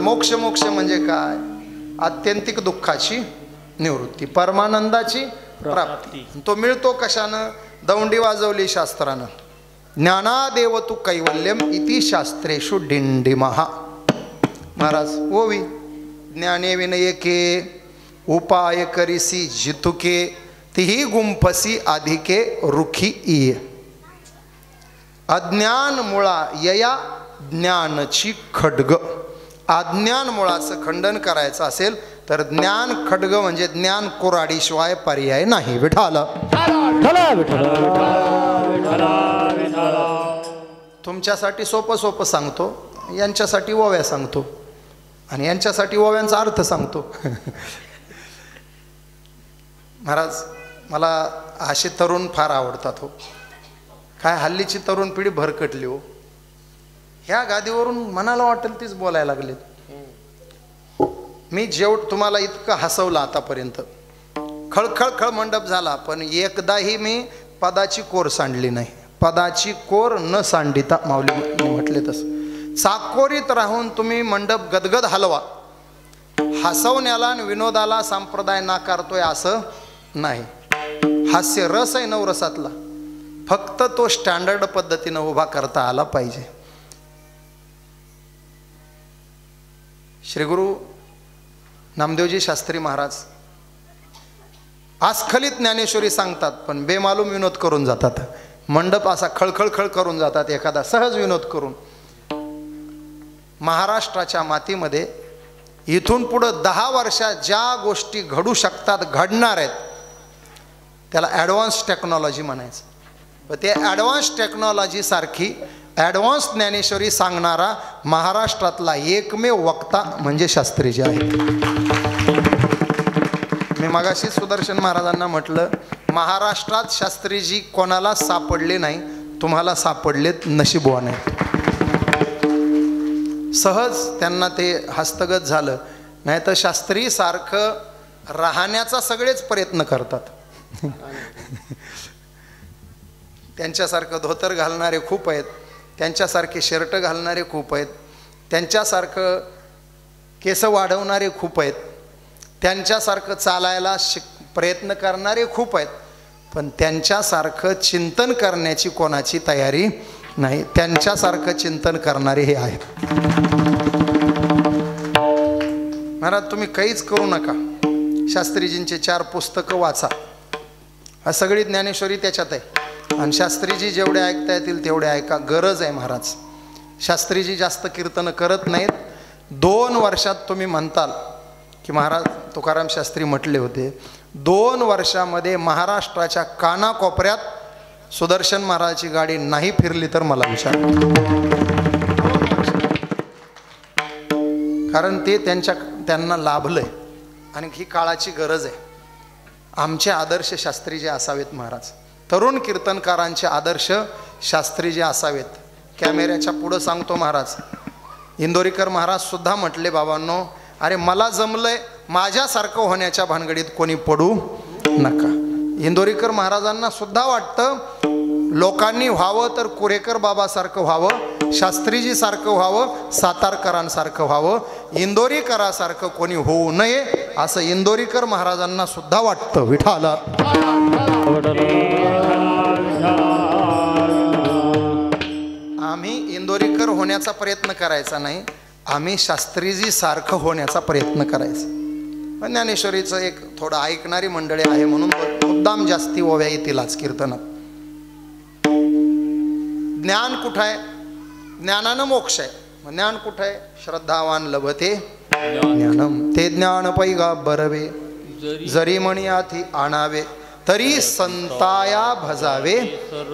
मोक्ष मोक्ष म्हणजे काय? आत्यंतिक दुःखाची निवृत्ती, परमानंदाची प्राप्ती. तो मिळतो कशानं? दौंडी वाजवली शास्त्रानं. ज्ञानादेव तू कैवल्यम इति शास्त्रेषु डिंडिमहा. महाराज ओवी ज्ञाने विनयके उपाय करिसी जितुके तिही गुंफसी अधिके रुखी इये. अज्ञान मुळा यया ज्ञानची खड्ग. अज्ञान मुळाचं खंडन करायचं असेल तर ज्ञान खड्ग म्हणजे ज्ञान कोराडीशिवाय पर्याय नाही. विठाल तुमच्यासाठी सोपं सोपं सांगतो, यांच्यासाठी ओव्या सांगतो आणि यांच्यासाठी ओव्यांचा अर्थ सांगतो. महाराज मला असे तरुण फार आवडतात हो. काय हल्लीची तरुण पिढी भरकटली हो. ह्या गादीवरून मनाला वाटेल तीच बोलायला लागले. मी तुम्हाला इतकं हसवलं आतापर्यंत, खळखळ मंडप झाला, पण एकदाही मी पदाची कोर सांडली नाही. पदाची कोर न सांडिता माऊली म्हटले तसं चाकोरीत राहून तुम्ही मंडप गदगद हलवा. हसवण्याला आणि विनोदाला संप्रदाय नाकारतोय असं नाही. हास्य रस आहे नवरसातला, फक्त तो स्टँडर्ड पद्धतीनं उभा करता आला पाहिजे. श्रीगुरु नामदेवजी शास्त्री महाराज अस्खलित ज्ञानेश्वरी सांगतात, पण बेमालूम विनोद करून जातात. मंडप असा खळखळ करून जातात, एखादा सहज विनोद करून. महाराष्ट्राच्या मातीमध्ये इथून पुढं 10 वर्षात ज्या गोष्टी घडू शकतात, घडणार आहेत, त्याला ॲडव्हान्स टेक्नॉलॉजी म्हणायचं. पण ते ॲडव्हान्स टेक्नॉलॉजी सारखी ॲडव्हान्स ज्ञानेश्वरी सांगणारा महाराष्ट्रातला एकमेव वक्ता म्हणजे शास्त्रीजी आहे. मी मगाशी सुदर्शन महाराजांना म्हटलं, महाराष्ट्रात शास्त्रीजी कोणाला सापडले नाही, तुम्हाला सापडलेत, नशीबवान आहे. सहज त्यांना ते हस्तगत झालं. नाही तर शास्त्री सारखं राहण्याचा सगळेच प्रयत्न करतात. त्यांच्यासारखं धोतर घालणारे खूप आहेत, त्यांच्यासारखे शर्ट घालणारे खूप आहेत, त्यांच्यासारखं केस वाढवणारे खूप आहेत, त्यांच्यासारखं चालायला प्रयत्न करणारे खूप आहेत, पण त्यांच्यासारखं चिंतन करण्याची कोणाची तयारी नाही. त्यांच्यासारखं चिंतन करणारे हे आहेत. महाराज तुम्ही काहीच करू नका, शास्त्रीजींचे 4 पुस्तकं वाचा. हा सगळी ज्ञानेश्वरी त्याच्यात आहे. आणि शास्त्रीजी जेवढे ऐकता येतील तेवढे ऐका, गरज आहे महाराज. शास्त्रीजी जास्त कीर्तन करत नाहीत. 2 वर्षात तुम्ही म्हणताल की महाराज तुकाराम शास्त्री म्हटले होते, 2 वर्षामध्ये महाराष्ट्राच्या कानाकोपऱ्यात सुदर्शन महाराजांची गाडी नाही फिरली तर मला विचार. कारण ते त्यांना लाभलंय आणि ही काळाची गरज आहे. आमचे आदर्श शास्त्रीजी असावेत महाराज. तरुण कीर्तनकारांचे आदर्श शास्त्रीजी असावेत. कॅमेऱ्याच्या पुढं सांगतो महाराज, इंदोरीकर महाराज सुद्धा म्हटले, बाबांनो अरे मला जमलंय, माझ्यासारखं होण्याच्या भानगडीत कोणी पडू नका. इंदोरीकर महाराजांना सुद्धा वाटतं लोकांनी व्हावं तर कुरेकर बाबासारखं व्हावं, शास्त्रीजी सारखं व्हावं, सातारकरांसारखं व्हावं, इंदोरीकरासारखं कोणी होऊ नये असं इंदोरीकर महाराजांना सुद्धा वाटतं. विठाला आम्ही इंदोरीकर होण्याचा प्रयत्न करायचा नाही, आम्ही शास्त्रीजी सारखं होण्याचा प्रयत्न करायचा. पण ज्ञानेश्वरीचं एक थोडं ऐकणारी मंडळी आहे म्हणून मुद्दाम जास्ती ओव्या येतीलच कीर्तनात. ज्ञान कुठं आहे? ज्ञानानं मोक्ष आहे. ज्ञान कुठं आहे? श्रद्धावान लभते ज्ञानम ते ज्ञान पैगा बरवे जरी मणी आधी आणावे तरी संताया भजावे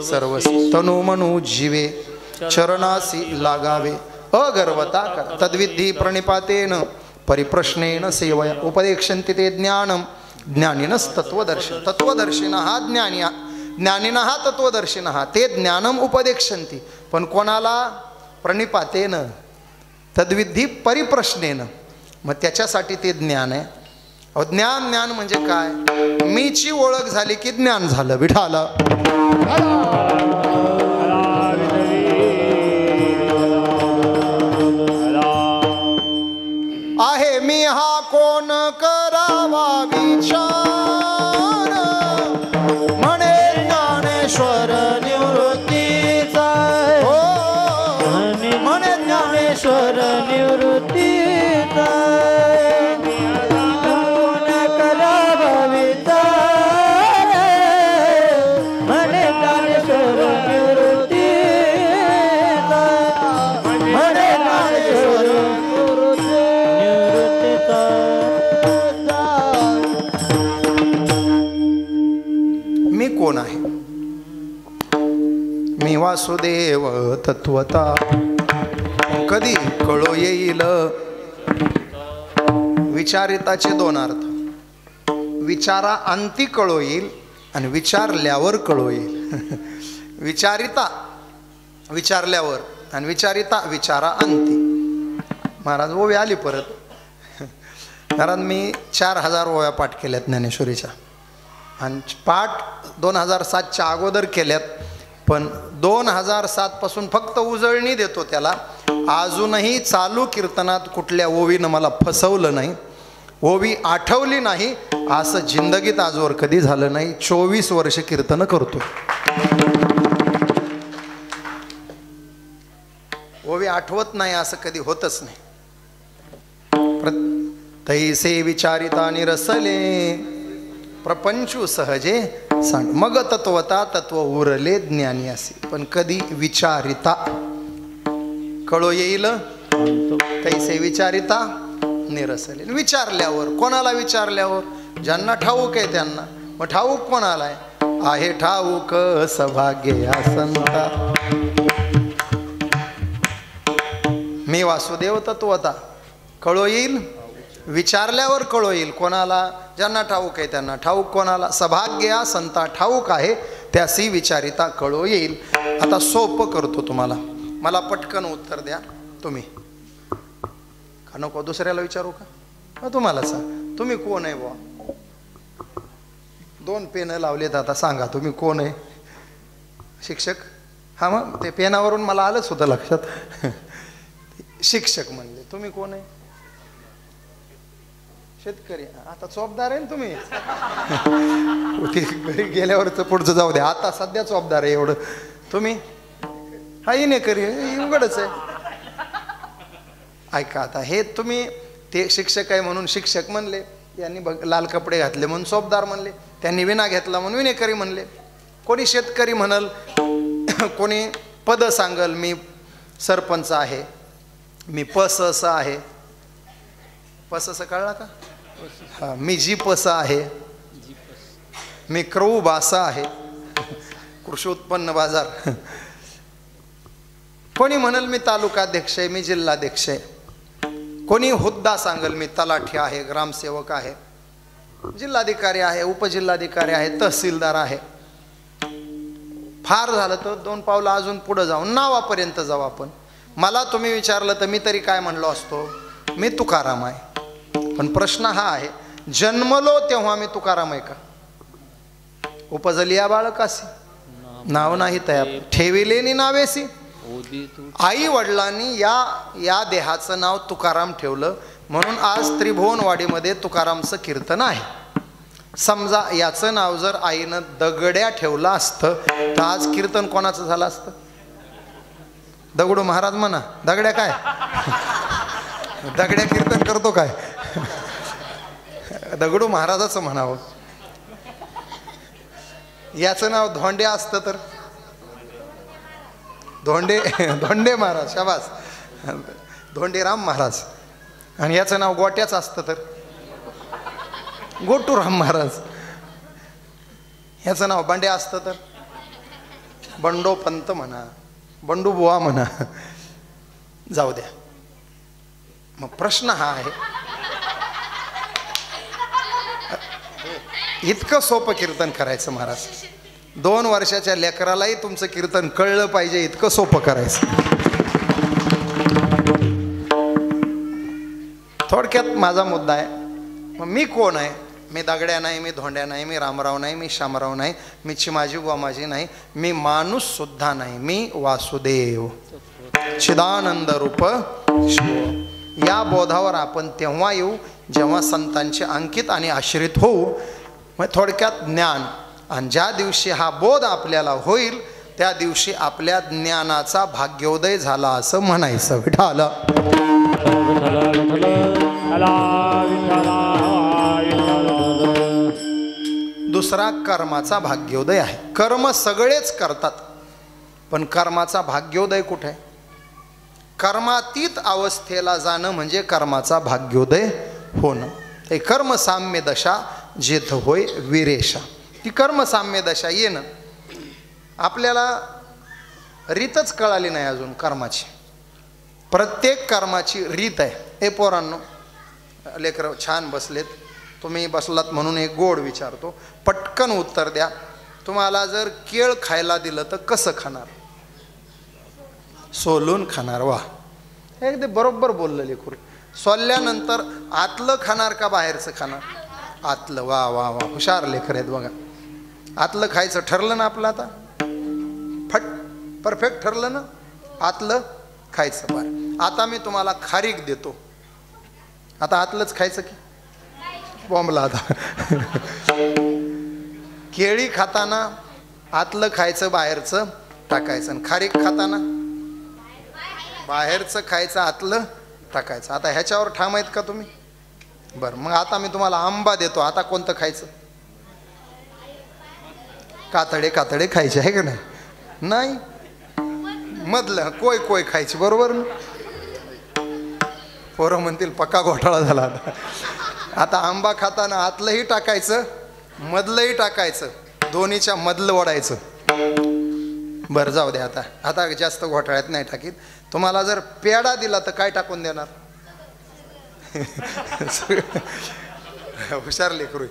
सर्व तनु मनु जीवे चरणासी लागावे अगर्वता कर तद्विधी प्रणिपातेन परिप्रश्नेन सेवया उपदेक्षन्ति ते ज्ञानम ज्ञानिनस तत्वदर्शन तत्वदर्शिनः ज्ञानिनः तत्वदर्शिनः ते ज्ञानम उपदेक्षन्ति. पण कोणाला? प्रणिपातेन तद्विधी परिप्रश्नेन. मग त्याच्यासाठी ते ज्ञान आहे. ज्ञान ज्ञान म्हणजे काय? मीची ओळख झाली की ज्ञान झालं. विठाला आहे मी हा कोण करावा विचार म्हणे ज्ञानेश्वर निवृत्तीचा हो म्हणे ज्ञानेश्वर निवृत्तीचा कोण करावा विचार म्हणे ज्ञानेश्वर निवृत्तीचा म्हणे ज्ञानेश्वर मी कोण आहे मी वासुदेव तत्वता कधी कळो येईल विचारिताचे दोन अर्थ विचारा अंती कळो येईल आणि विचारल्यावर कळो येईल विचारिता विचारल्यावर आणि विचारिता विचारा अंती महाराज ओवी आली परत महाराज मी 4000 ओव्या पाठ केल्यात ज्ञानेश्वरीच्या आणि पाठ 2007च्या अगोदर केल्यात पण 2007 पासून फक्त उजळणी देतो त्याला अजूनही चालू कीर्तनात कुठल्या ओवीनं मला फसवलं नाही ओवी आठवली नाही असं जिंदगीत आजवर कधी झालं नाही 24 वर्ष कीर्तन करतो ओवी आठवत नाही असं कधी होतच नाही तैसे विचारिता निरसले प्रपंचू सहजे सांग मग तत्वता तत्व उरले ज्ञानी असे पण कधी विचारिता कळो येईल तैसे विचारिता निरसले विचारल्यावर कोणाला विचारल्यावर ज्यांना ठाऊक आहे त्यांना मग ठाऊक कोणाला आहे ठाऊक सभाग्य या संता मी वासुदेव तत्वता कळो येईल विचारल्यावर कळो येईल कोणाला ज्यांना ठाऊक आहे त्यांना ठाऊक कोणाला सभाग्य संता ठाऊक आहे त्यासी विचारिता कळो येईल आता सोपं करतो तुम्हाला मला पटकन उत्तर द्या तुम्ही का नको दुसऱ्याला विचारू का तुम्हाला सांग तुम्ही कोण आहे बुवा 2 पेन लावलेत आता सांगा तुम्ही कोण आहे शिक्षक हा मग ते पेनावरून मला आलंच होतं लक्षात शिक्षक म्हणले तुम्ही कोण आहे शेतकरी आता चोपदार आहे ना तुम्ही घरी गेल्यावरच पुढचं जाऊ द्या आता सध्या चोपदार आहे एवढं तुम्ही हा इनेकरी उघडच आहे ऐका आता हे तुम्ही ते शिक्षक आहे म्हणून शिक्षक म्हणले यांनी लाल कपडे घातले म्हणून चोपदार म्हणले त्यांनी विना घेतला म्हणून विनेकरी म्हणले कोणी शेतकरी म्हणल कोणी पद सांगल मी सरपंच आहे मी पस आहे पस कळला का हा मी जीपस आहे मी क्रऊ बासा आहे कृषी उत्पन्न बाजार कोणी म्हणल मी तालुकाध्यक्ष आहे मी जिल्हाध्यक्ष आहे कोणी हुद्दा सांगल मी तलाठी आहे ग्रामसेवक आहे जिल्हाधिकारी आहे उपजिल्हाधिकारी आहे तहसीलदार आहे फार झालं तर 2 पावलं अजून पुढे जाऊन नावापर्यंत जाऊ आपण मला तुम्ही विचारलं तर मी तरी काय म्हणलो असतो मी तुकाराम आहे पण प्रश्न हा आहे जन्मलो तेव्हा मी तुकाराम आहे का उपजलिया बाळकासी नाव नाही तयार ठेविलेनी नावेसी आई वडिलांनी या देहाचं नाव तुकाराम ठेवलं म्हणून आज त्रिभुवनवाडीमध्ये तुकारामचं कीर्तन आहे समजा याचं नाव जर आईनं दगड्या ठेवलं असतं तर आज कीर्तन कोणाचं झालं असतं दगडू महाराज म्हणा दगड्या काय दगड्या कीर्तन करतो काय दगडू महाराजाचं म्हणावं याचं नाव धोंडे असतं तर धोंडे महाराज शाबास धोंडेराम महाराज आणि याचं नाव गोट्याच असतं तर गोटूराम महाराज याचं नाव बंड्या असतं तर बंडो पंत म्हणा बंडू बुवा म्हणा जाऊ द्या मग प्रश्न हा आहे इतकं सोपं कीर्तन करायचं महाराज 2 वर्षाच्या लेकरालाही तुमचं कीर्तन कळलं पाहिजे इतकं सोपं करायचं थोडक्यात माझा मुद्दा आहे मग मी कोण आहे मी दगड्या नाही मी धोंड्या नाही मी रामराव नाही मी शामराव नाही मी चिमाजी गोमाजी नाही मी माणूस सुद्धा नाही मी वासुदेव चिदानंद रूप शिव या बोधावर आपण तेव्हा येऊ जेव्हा संतांचे अंकित आणि आश्रित होऊ. मग थोडक्यात ज्ञान. आणि ज्या दिवशी हा बोध आपल्याला होईल त्या दिवशी आपल्या ज्ञानाचा भाग्योदय झाला असं म्हणायचं. विठ्ठल दुसरा कर्माचा भाग्योदय आहे. कर्म सगळेच करतात पण कर्माचा भाग्योदय कुठे आहे? कर्मातीत अवस्थेला जाणं म्हणजे कर्माचा भाग्योदय होणं. हे कर्मसाम्य दशा जेथ होय विरेशा. ती कर्मसाम्य दशा येणं. आपल्याला रीतच कळाली नाही अजून कर्माची. प्रत्येक कर्माची रीत आहे. हे पोरांनो, लेकरं छान बसलेत, तुम्ही बसलात म्हणून एक गोड विचारतो, पटकन उत्तर द्या. तुम्हाला जर केळ खायला दिलं तर कसं खाणार? सोलून खाणार. वा, एकदम बरोबर बोललं लेकरू. सोलल्यानंतर आतलं खाणार का बाहेरचं खाणार? आतलं. वा वा वा, हुशार लेकर आहेत बघा. आतलं खायचं ठरलं ना आपलं? आता परफेक्ट ठरलं ना? आतलं खायचं. बरं, आता मी तुम्हाला खारीक देतो, आता आतलंच खायचं की बॉम्बला? आता केळी खाताना आतलं खायचं बाहेरचं टाकायचं, आणि खारीक खाताना बाहेरचं खायचं आतलं टाकायचं. आता ह्याच्यावर ठाम आहेत का तुम्ही? बरं, मग आता मी तुम्हाला आंबा देतो, आता कोणतं खायचं? कातडे कातडे खायचे आहे का नाही? नाही, मधलं कोय कोय खायची. बरोबर ना? पोरं म्हणतील पक्का घोटाळा झाला. आता आता आंबा खाताना आतलंही टाकायचं मधलंही टाकायचं, दोन्हीच्या मधलं ओढायचं. बरं, जाऊ द्या. आता आता जास्त घोटाळ्यात नाही टाकीत. तुम्हाला जर पेढा दिला तर काय टाकून देणार? हुशार लेकरू.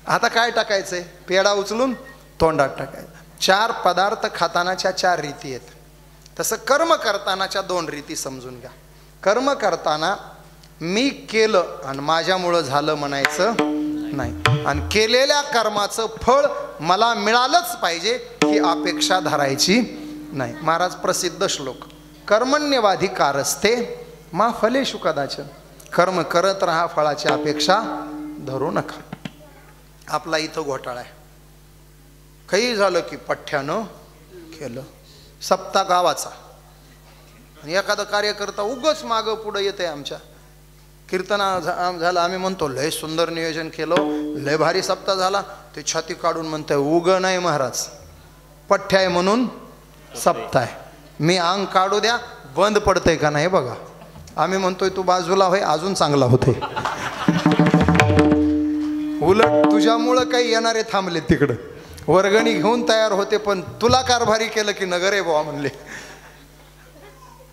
आता काय टाकायचंय? पेढा उचलून तोंडात टाकायचं. 4 पदार्थ खातानाच्या 4 रीती आहेत. तसं कर्म करतानाच्या 2 रीती समजून घ्या. कर्म करताना मी केलं आणि माझ्यामुळं झालं म्हणायचं नाही, आणि केलेल्या कर्माचं फळ मला मिळालंच पाहिजे ही अपेक्षा धरायची नाही. महाराज प्रसिद्ध श्लोक, कर्मण्यवाधिकारस्ते मा फलेषु कदाचन. कर्म करत राहा, फळाची अपेक्षा धरू नका. आपला इथं घोटाळा आहे. काही झालं की पठ्ठ्यानं केलं, सप्ताह गावाचा, आणि एखादा कार्यकर्ता उगच मागं पुढं येते. आमच्या कीर्तना झालं, आम्ही म्हणतो लय सुंदर नियोजन केलं, लय भारी सप्ताह झाला. ते छाती काढून म्हणते उग नाही महाराज, पठ्ठ्या आहे म्हणून सप्ताह आहे. मी अंग काढू द्या, बंद पडतंय का नाही बघा. आम्ही म्हणतोय तू बाजूला होय, अजून चांगला होते. उलट तुझ्यामुळं काही येणारे थांबले तिकडं, वर्गणी घेऊन तयार होते, पण तुला कारभारी केलं की नगर आहे बुवा म्हणले.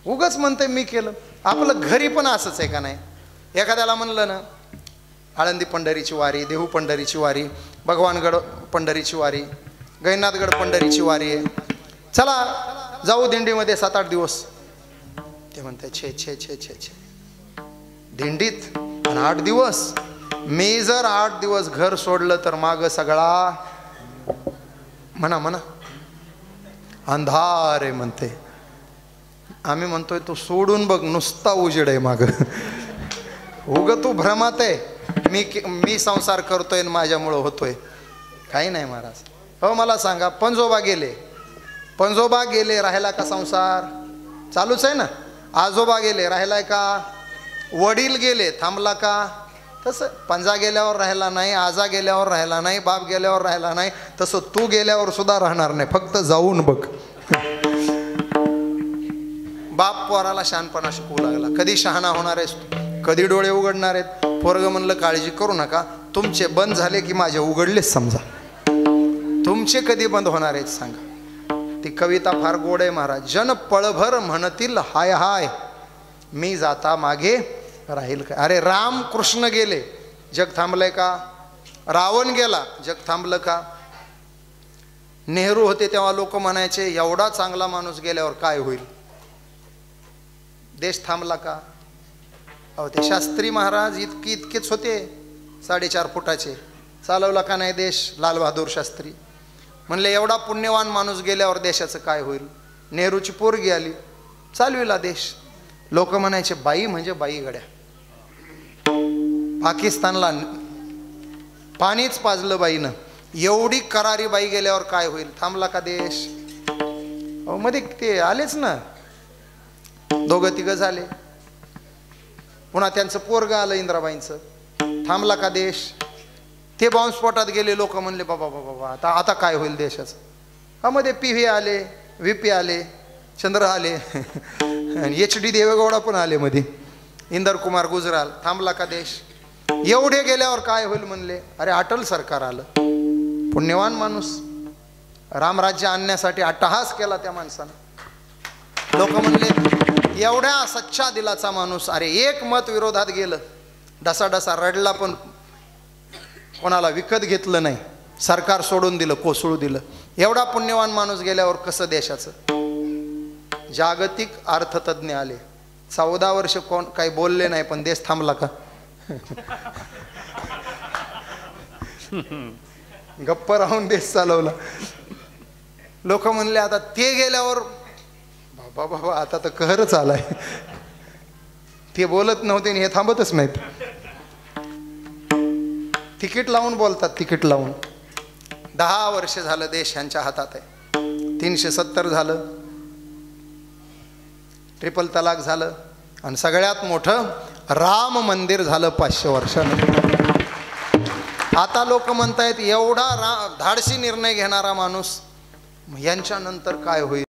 उगच म्हणते मी केलं. आपलं घरी पण असंच आहे का नाही? एखाद्याला म्हणलं ना आळंदी पंढरीची वारी, देहू पंढरीची वारी, भगवानगड पंढरीची वारी, गैनाथगड पंढरीची वारी आहे, चला जाऊ दिंडीमध्ये 7-8 दिवस. ते म्हणते छे छे छे छे छे, दिंडीत आणि 8 दिवस. मी जर 8 दिवस घर सोडलं तर माग सगळा म्हणा म्हणा अंधार आहे म्हणते. आम्ही म्हणतोय तू सोडून बघ, नुसता उजेड आहे माग. उग तू भ्रमात आहे. मी संसार करतोय आणि माझ्यामुळं होतोय. काही नाही महाराज. हो मला सांगा, पंजोबा गेले राहिला का संसार? चालूच आहे ना. आजोबा गेले राहिलाय का? वडील गेले थांबला का? तसं पंजा गेल्यावर राहिला नाही, आजा गेल्यावर राहिला नाही, बाप गेल्यावर राहिला नाही, तसं तू गेल्यावर सुद्धा राहणार नाही. फक्त जाऊन बघ. बाप पोराला शहाणपणा शिकवू लागला. कधी शहाणा होणार आहेस तू? कधी डोळे उघडणार आहेत? पोरग म्हणलं काळजी करू नका, तुमचे बंद झाले की माझे उघडलेच समजा. तुमचे कधी बंद होणार आहेत सांगा? ती कविता फार गोड आहे महाराज. जन पळभर म्हणतील हाय हाय, मी जाता मागे राहील काय. अरे राम कृष्ण गेले, जग थांबलंय का? रावण गेला, जग थांबलं का? नेहरू होते तेव्हा लोक म्हणायचे एवढा चांगला माणूस गेल्यावर काय होईल? देश थांबला का? अहो ते शास्त्री महाराज इतकेच होते, 4.5 फुटाचे. चालवला का नाही देश लाल बहादूर शास्त्री? म्हणले एवढा पुण्यवान माणूस गेल्यावर देशाचं काय होईल? नेहरूची पोरगी आली, चालविला देश. लोक म्हणायचे बाई म्हणजे बाई गड्या. पाकिस्तानला पाणीच पाजलं बाईनं. एवढी करारी बाई गेल्यावर काय होईल? थांबला का देश? मध्ये ते आलेच ना, दोघं तिघं झाले. पुन्हा त्यांचं पोरग आलं इंद्राबाईंचं. थांबला का देश? ते बॉम्बस्फोटात गेले. लोक म्हणले बाबा बाबा बाबा आता आता काय होईल देशाचं? हा मध्ये PV आले, VP आले, चंद्र आले आणि HD देवेगौडा पण आले मध्ये, इंदर कुमार गुजराल. थांबला का देश? एवढे गेल्यावर काय होईल म्हणले? अरे अटल सरकार आलं, पुण्यवान माणूस, रामराज्य आणण्यासाठी अट्टहास केला त्या माणसानं. लोक म्हणले एवढ्या सच्चा दिलाचा माणूस, अरे एक मत विरोधात गेलं, डसाडसा रडला, पण कोणाला विकत घेतलं नाही, सरकार सोडून दिलं, कोसळू दिलं. एवढा पुण्यवान माणूस गेल्यावर कसं देशाचं? जागतिक अर्थतज्ञ आले, 14 वर्ष कोण काही बोलले नाही, पण देश थांबला का? गप्प राहून देश चालवला. लोक म्हणले आता ते गेल्यावर बाबा बाबा आता तर कहरच आलाय. ते बोलत नव्हते आणि हे थांबतच नाहीत. तिकीट लावून बोलतात, तिकीट लावून. 10 वर्ष झालं देश यांच्या हातात आहे. 370 झालं, ट्रिपल तलाक झालं, आणि सगळ्यात मोठं राम मंदिर झालं 500 वर्षानं. आता लोक म्हणतायत एवढा धाडसी निर्णय घेणारा माणूस, यांच्यानंतर काय होईल?